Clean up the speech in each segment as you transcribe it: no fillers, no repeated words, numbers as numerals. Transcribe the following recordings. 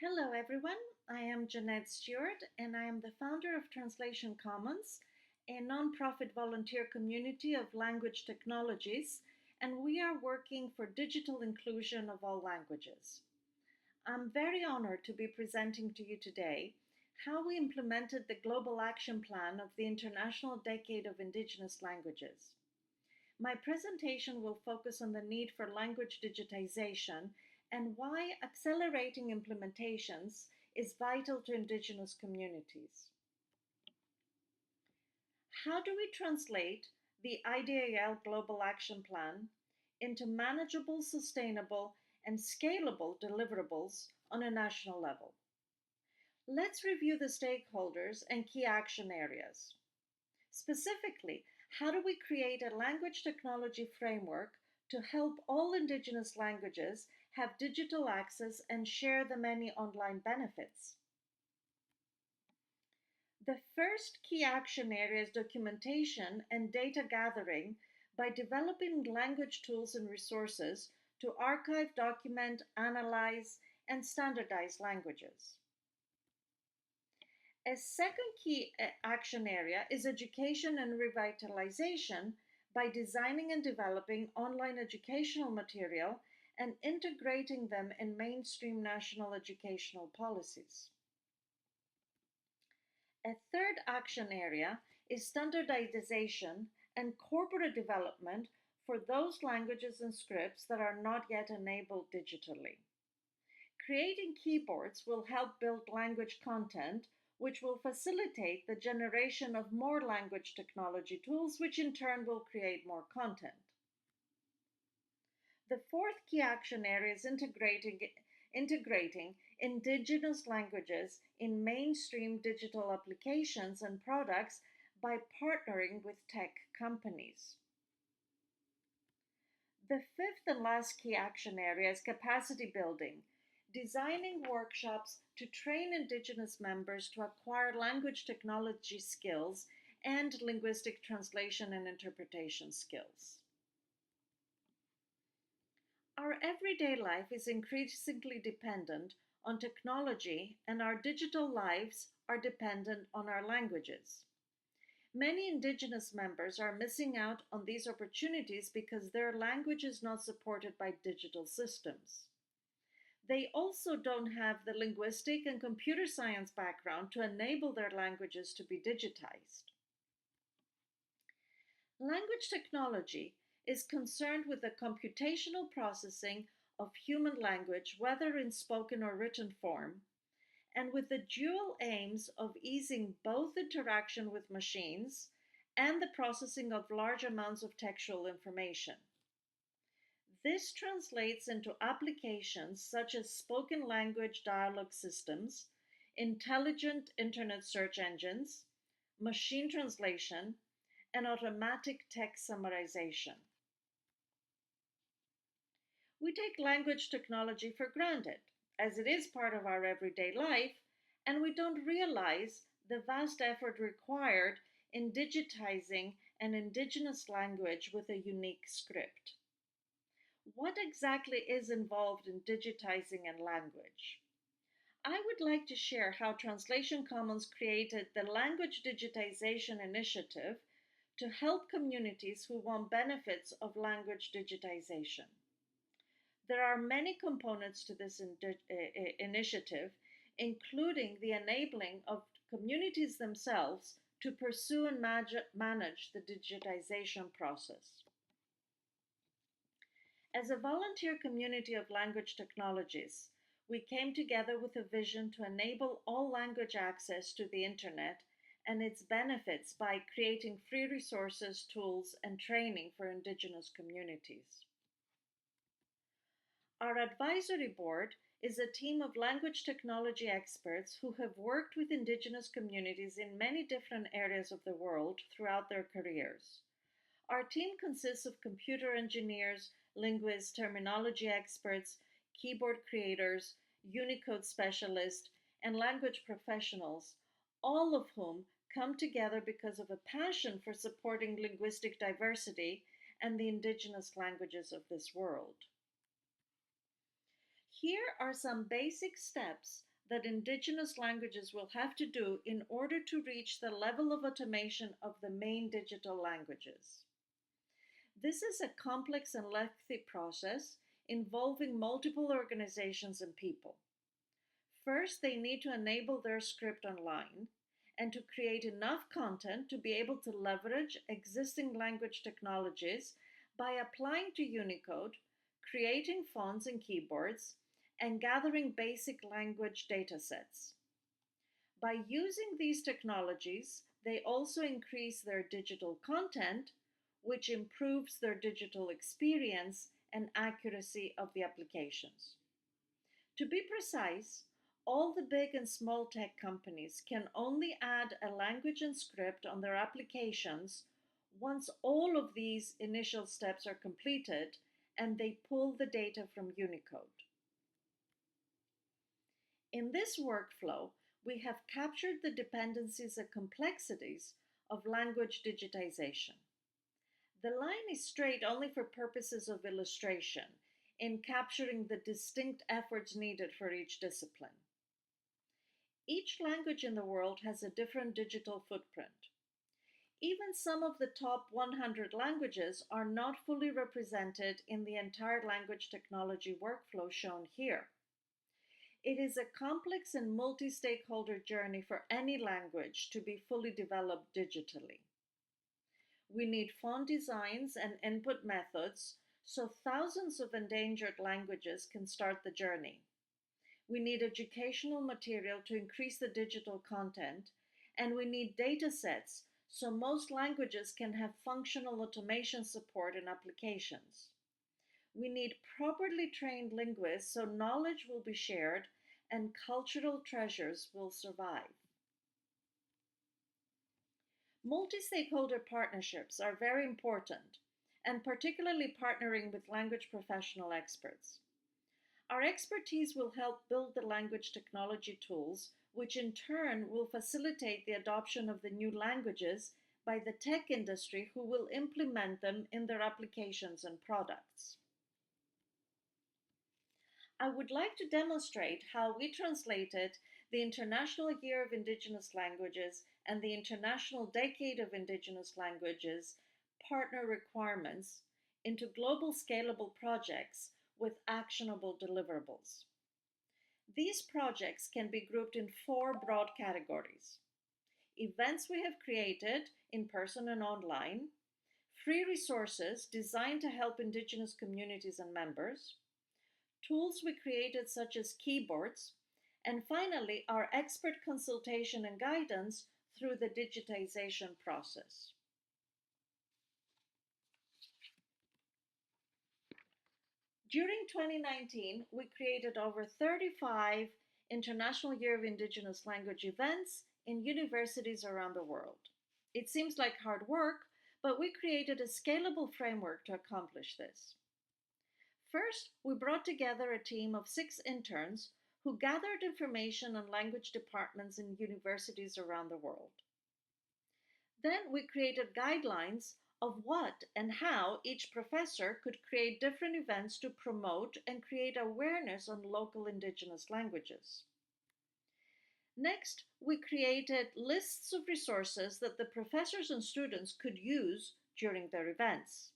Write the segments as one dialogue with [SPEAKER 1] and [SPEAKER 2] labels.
[SPEAKER 1] Hello, everyone. I am Jeannette Stewart, and I am the founder of Translation Commons, a nonprofit volunteer community of language technologies, and we are working for digital inclusion of all languages. I'm very honored to be presenting to you today how we implemented the Global Action Plan of the International Decade of Indigenous Languages. My presentation will focus on the need for language digitization and why accelerating implementations is vital to Indigenous communities. How do we translate the IDIL Global Action Plan into manageable, sustainable, and scalable deliverables on a national level? Let's review the stakeholders and key action areas. Specifically, how do we create a language technology framework to help all Indigenous languages have digital access and share the many online benefits? The first key action area is documentation and data gathering by developing language tools and resources to archive, document, analyze, and standardize languages. A second key action area is education and revitalization by designing and developing online educational material and integrating them in mainstream national educational policies. A third action area is standardization and corporate development for those languages and scripts that are not yet enabled digitally. Creating keyboards will help build language content, which will facilitate the generation of more language technology tools, which in turn will create more content. The fourth key action area is integrating Indigenous languages in mainstream digital applications and products by partnering with tech companies. The fifth and last key action area is capacity building, designing workshops to train Indigenous members to acquire language technology skills and linguistic translation and interpretation skills. Our everyday life is increasingly dependent on technology, and our digital lives are dependent on our languages. Many Indigenous members are missing out on these opportunities because their language is not supported by digital systems. They also don't have the linguistic and computer science background to enable their languages to be digitized. Language technology is concerned with the computational processing of human language, whether in spoken or written form, and with the dual aims of easing both interaction with machines and the processing of large amounts of textual information. This translates into applications such as spoken language dialogue systems, intelligent internet search engines, machine translation, and automatic text summarization. We take language technology for granted, as it is part of our everyday life, and we don't realize the vast effort required in digitizing an Indigenous language with a unique script. What exactly is involved in digitizing a language? I would like to share how Translation Commons created the Language Digitization Initiative to help communities who want benefits of language digitization. There are many components to this initiative, including the enabling of communities themselves to pursue and manage the digitization process. As a volunteer community of language technologies, we came together with a vision to enable all language access to the internet and its benefits by creating free resources, tools, and training for Indigenous communities. Our advisory board is a team of language technology experts who have worked with Indigenous communities in many different areas of the world throughout their careers. Our team consists of computer engineers, linguists, terminology experts, keyboard creators, Unicode specialists, and language professionals, all of whom come together because of a passion for supporting linguistic diversity and the Indigenous languages of this world. Here are some basic steps that Indigenous languages will have to do in order to reach the level of automation of the main digital languages. This is a complex and lengthy process involving multiple organizations and people. First, they need to enable their script online and to create enough content to be able to leverage existing language technologies by applying to Unicode, creating fonts and keyboards, and gathering basic language datasets. By using these technologies, they also increase their digital content, which improves their digital experience and accuracy of the applications. To be precise, all the big and small tech companies can only add a language and script on their applications once all of these initial steps are completed and they pull the data from Unicode. In this workflow, we have captured the dependencies and complexities of language digitization. The line is straight only for purposes of illustration in capturing the distinct efforts needed for each discipline. Each language in the world has a different digital footprint. Even some of the top 100 languages are not fully represented in the entire language technology workflow shown here. It is a complex and multi-stakeholder journey for any language to be fully developed digitally. We need font designs and input methods so thousands of endangered languages can start the journey. We need educational material to increase the digital content, and we need data sets so most languages can have functional automation support in applications. We need properly trained linguists so knowledge will be shared and cultural treasures will survive. Multi-stakeholder partnerships are very important, and particularly partnering with language professional experts. Our expertise will help build the language technology tools, which in turn will facilitate the adoption of the new languages by the tech industry who will implement them in their applications and products. I would like to demonstrate how we translated the International Year of Indigenous Languages and the International Decade of Indigenous Languages partner requirements into global scalable projects with actionable deliverables. These projects can be grouped in 4 broad categories: events we have created in person and online, free resources designed to help Indigenous communities and members, tools we created such as keyboards, and finally, our expert consultation and guidance through the digitization process. During 2019, we created over 35 International Year of Indigenous Language events in universities around the world. It seems like hard work, but we created a scalable framework to accomplish this. First, we brought together a team of 6 interns who gathered information on language departments in universities around the world. Then we created guidelines of what and how each professor could create different events to promote and create awareness on local Indigenous languages. Next, we created lists of resources that the professors and students could use during their events.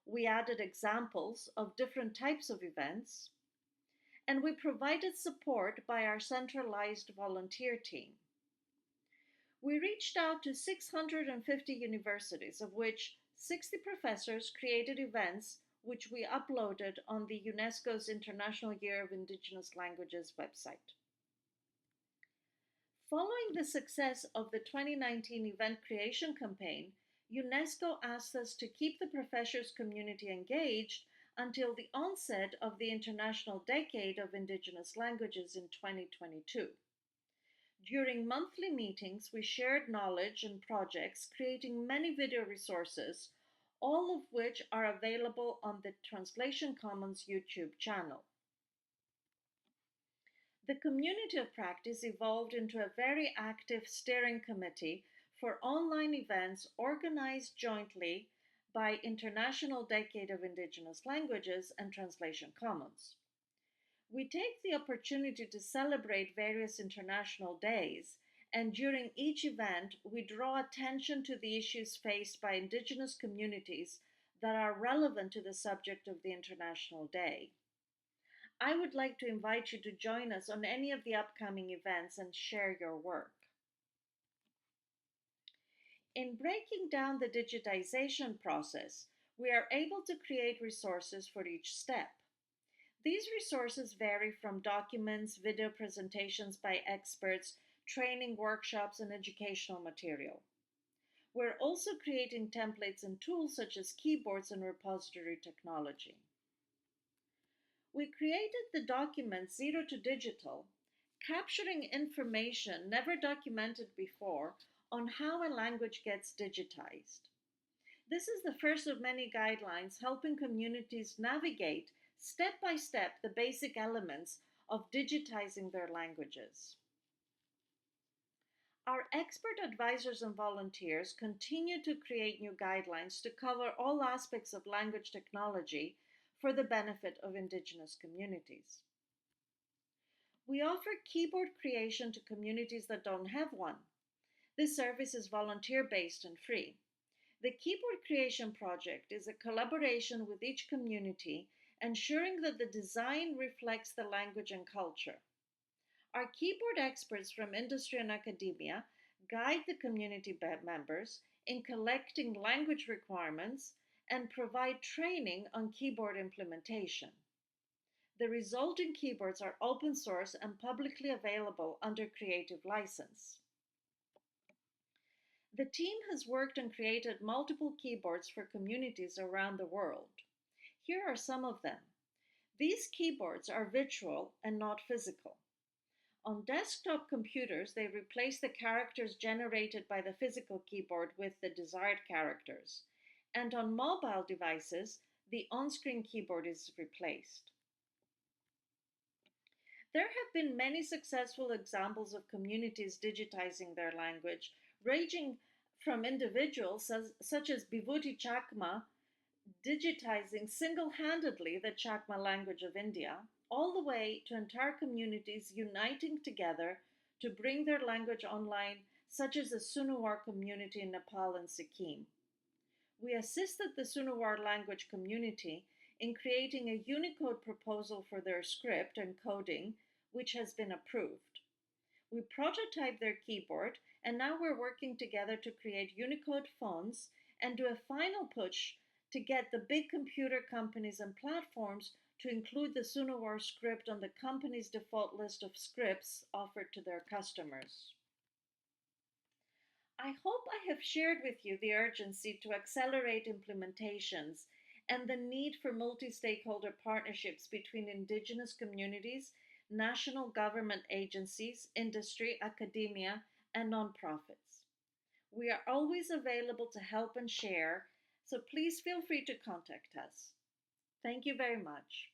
[SPEAKER 1] We added examples of different types of events, and we provided support by our centralized volunteer team. We reached out to 650 universities, of which 60 professors created events which we uploaded on the UNESCO's International Year of Indigenous Languages website. Following the success of the 2019 event creation campaign, UNESCO asked us to keep the professors' community engaged until the onset of the International Decade of Indigenous Languages in 2022. During monthly meetings, we shared knowledge and projects, creating many video resources, all of which are available on the Translation Commons YouTube channel. The community of practice evolved into a very active steering committee for online events organized jointly by International Decade of Indigenous Languages and Translation Commons. We take the opportunity to celebrate various international days, and during each event, we draw attention to the issues faced by Indigenous communities that are relevant to the subject of the International Day. I would like to invite you to join us on any of the upcoming events and share your work. In breaking down the digitization process, we are able to create resources for each step. These resources vary from documents, video presentations by experts, training workshops, and educational material. We're also creating templates and tools such as keyboards and repository technology. We created the document Zero to Digital, capturing information never documented before on how a language gets digitized. This is the first of many guidelines helping communities navigate step by step the basic elements of digitizing their languages. Our expert advisors and volunteers continue to create new guidelines to cover all aspects of language technology for the benefit of Indigenous communities. We offer keyboard creation to communities that don't have one. This service is volunteer-based and free. The Keyboard Creation Project is a collaboration with each community, ensuring that the design reflects the language and culture. Our keyboard experts from industry and academia guide the community members in collecting language requirements and provide training on keyboard implementation. The resulting keyboards are open source and publicly available under Creative License. The team has worked and created multiple keyboards for communities around the world. Here are some of them. These keyboards are virtual and not physical. On desktop computers, they replace the characters generated by the physical keyboard with the desired characters. And on mobile devices, the on-screen keyboard is replaced. There have been many successful examples of communities digitizing their language, ranging from individuals such as Bibhuti Chakma digitizing single-handedly the Chakma language of India, all the way to entire communities uniting together to bring their language online, such as the Sunnuwar community in Nepal and Sikkim. We assisted the Sunnuwar language community in creating a Unicode proposal for their script and coding, which has been approved. We prototyped their keyboard, and now we're working together to create Unicode phones and do a final push to get the big computer companies and platforms to include the Sunnuwar script on the company's default list of scripts offered to their customers. I hope I have shared with you the urgency to accelerate implementations and the need for multi-stakeholder partnerships between Indigenous communities, national government agencies, industry, academia, and nonprofits. We are always available to help and share, so please feel free to contact us. Thank you very much.